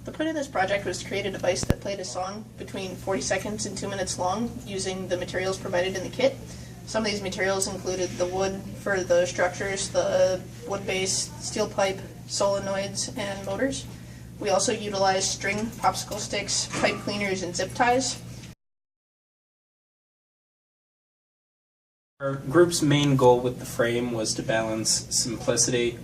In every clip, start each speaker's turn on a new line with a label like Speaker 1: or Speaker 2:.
Speaker 1: The point of this project was to create a device that played a song between 40 seconds and 2 minutes long using the materials provided in the kit. Some of these materials included the wood for the structures, the wood base, steel pipe, solenoids, and motors. We also utilized string, popsicle sticks, pipe cleaners, and zip ties.
Speaker 2: Our group's main goal with the frame was to balance simplicity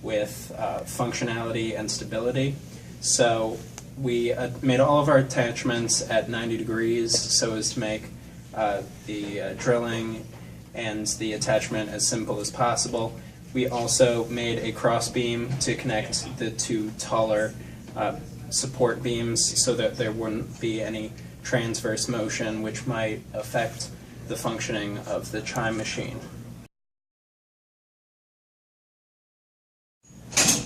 Speaker 2: with functionality and stability. So we made all of our attachments at 90 degrees so as to make the drilling and the attachment as simple as possible. We also made a cross beam to connect the two taller support beams so that there wouldn't be any transverse motion which might affect the functioning of the chime machine.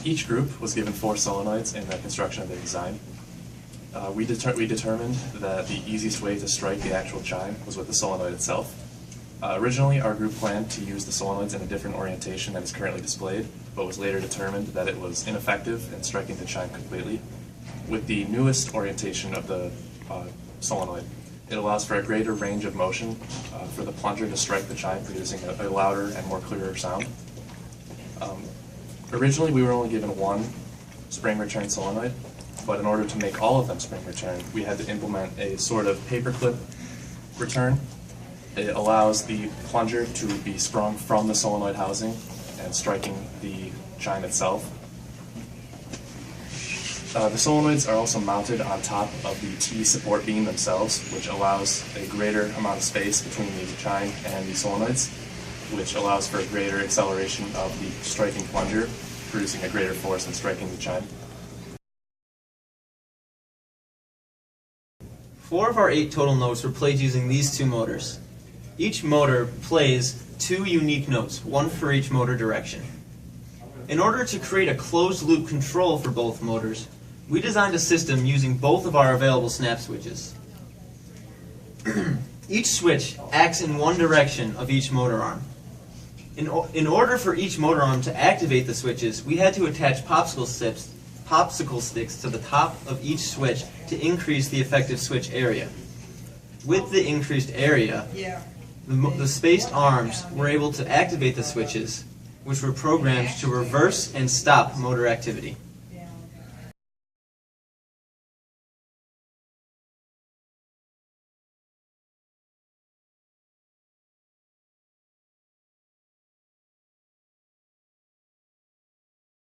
Speaker 3: Each group was given 4 solenoids in the construction of their design. We determined that the easiest way to strike the actual chime was with the solenoid itself. Originally, our group planned to use the solenoids in a different orientation than is currently displayed, but was later determined that it was ineffective in striking the chime completely. With the newest orientation of the solenoid, it allows for a greater range of motion for the plunger to strike the chime, producing a louder and more clearer sound. Originally, we were only given 1 spring return solenoid, but in order to make all of them spring return, we had to implement a sort of paperclip return. It allows the plunger to be sprung from the solenoid housing and striking the chime itself. The solenoids are also mounted on top of the T support beam themselves, which allows a greater amount of space between the chime and the solenoids, which allows for a greater acceleration of the striking plunger, producing a greater force in striking the chime.
Speaker 4: 4 of our 8 total notes were played using these 2 motors. Each motor plays 2 unique notes, one for each motor direction. In order to create a closed-loop control for both motors, we designed a system using both of our available snap switches. Each switch acts in one direction of each motor arm. In order for each motor arm to activate the switches, we had to attach popsicle sticks to the top of each switch to increase the effective switch area. With the increased area, the spaced arms were able to activate the switches, which were programmed to reverse and stop motor activity.